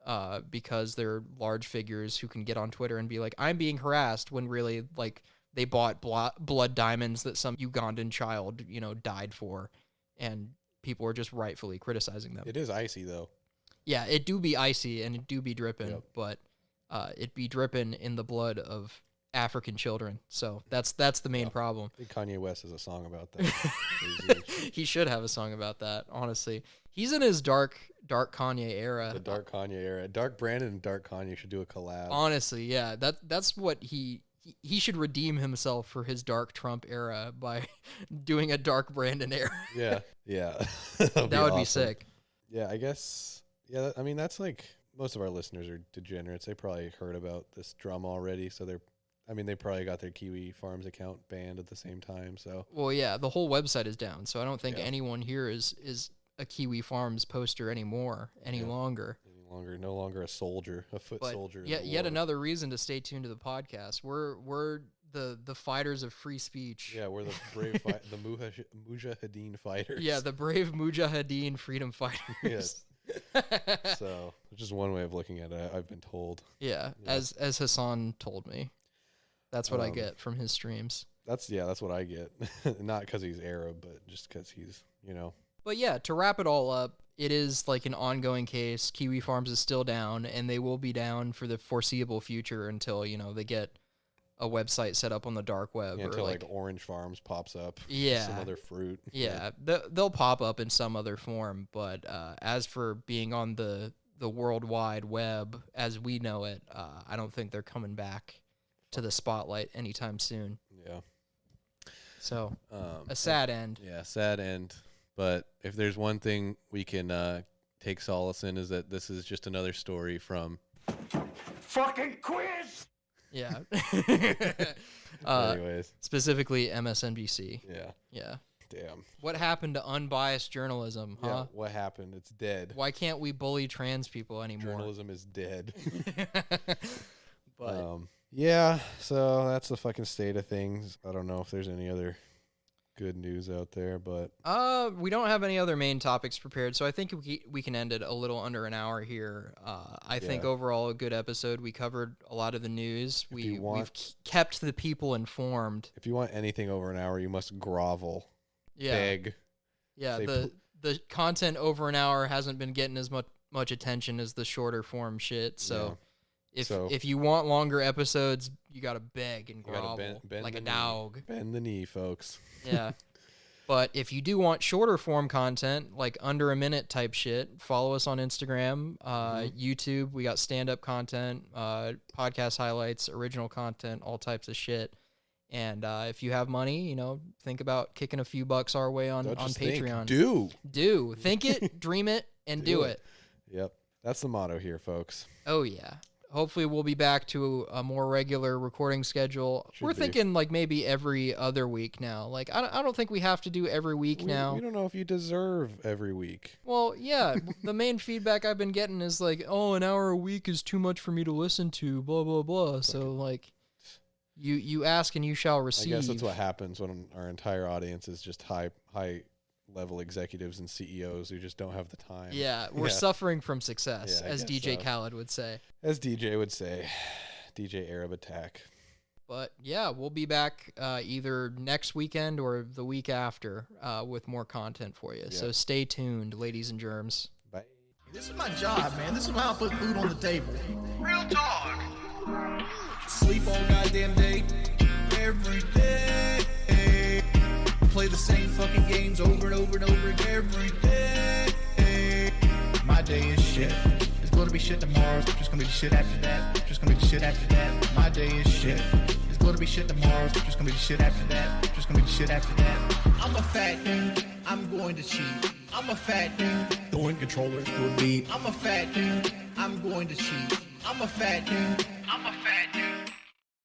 because they're large figures who can get on Twitter and be like, I'm being harassed, when really like they bought blood diamonds that some Ugandan child, you know, died for, and people are just rightfully criticizing them. It is icy though. Yeah, it do be icy and it do be dripping, but it be dripping in the blood of African children. So that's the main problem. I think Kanye West has a song about that. He should have a song about that, honestly. He's in his dark Kanye era. The dark Kanye era. Dark Brandon and Dark Kanye should do a collab. Honestly, yeah. That's what he should redeem himself for his dark Trump era by doing a dark Brandon era. Yeah. That would be sick. Yeah, I guess. Yeah, I mean, that's like most of our listeners are degenerates. They probably heard about this drama already, so they probably got their Kiwi Farms account banned at the same time. So well, yeah, the whole website is down, so I don't think anyone here is a Kiwi Farms poster any longer. No longer a soldier, a foot soldier. Yeah, yet another reason to stay tuned to the podcast. We're the fighters of free speech. Yeah, we're the brave the Mujahadeen fighters. Yeah, the brave Mujahadeen freedom fighters. Yes. So, which is one way of looking at it, I've been told. Yeah, as Hassan told me. That's what I get from his streams. That's what I get. Not because he's Arab, but just because he's, you know. But yeah, to wrap it all up, it is like an ongoing case. Kiwi Farms is still down, and they will be down for the foreseeable future until, you know, they get a website set up on the dark web, Yeah, or until like Orange Farms pops up. Yeah. Some other fruit. Yeah, they'll pop up in some other form. But as for being on the World Wide Web as we know it, I don't think they're coming back to the spotlight anytime soon. Yeah. So a sad end. Yeah, sad end. But if there's one thing we can take solace in, is that this is just another story from Fucking quiz! Yeah. anyways. Specifically MSNBC. Yeah. Yeah. Damn. What happened to unbiased journalism, huh? Yeah, what happened? It's dead. Why can't we bully trans people anymore? Journalism is dead. But yeah, so that's the fucking state of things. I don't know if there's any other good news out there, but we don't have any other main topics prepared, so I think we can end it a little under an hour here. I think overall a good episode. We covered a lot of the news. We've kept the people informed. If you want anything over an hour, you must grovel. Yeah. Beg. Yeah, Say the content over an hour hasn't been getting as much attention as the shorter form shit, so if you want longer episodes, you got to beg and grovel bend like the a knee. dog. Bend the knee, folks. Yeah. But if you do want shorter form content, like under a minute type shit, follow us on Instagram, YouTube. We got stand-up content, podcast highlights, original content, all types of shit. And if you have money, think about kicking a few bucks our way on Patreon. Do. Think it, dream it, and do it. Yep. That's the motto here, folks. Oh, yeah. Hopefully we'll be back to a more regular recording schedule. We're thinking like maybe every other week now. Like I don't think we have to do every week now. We don't know if you deserve every week. Well, yeah. The main feedback I've been getting is like, oh, an hour a week is too much for me to listen to, blah, blah, blah. So like you ask and you shall receive. I guess that's what happens when our entire audience is just high level executives and CEOs who just don't have the time. Yeah, we're suffering from success, as DJ Khaled would say. As DJ would say, DJ Arab Attack. But yeah, we'll be back either next weekend or the week after with more content for you. Yeah. So stay tuned, ladies and germs. Bye. This is my job, man. This is how I put food on the table. Real talk. Sleep all goddamn day, every day. Play the same fucking games over and over and over again every day. My day is shit. It's gonna be shit tomorrow. It's just gonna be shit after that. Just gonna be shit after that. My day is shit. It's gonna be shit tomorrow. It's just gonna be shit after that. Just gonna be shit after that. I'm a fat dude. I'm going to cheat. I'm a fat dude. Throwing controllers to a beat. I'm a fat dude. I'm going to cheat. I'm a fat dude. I'm a fat dude.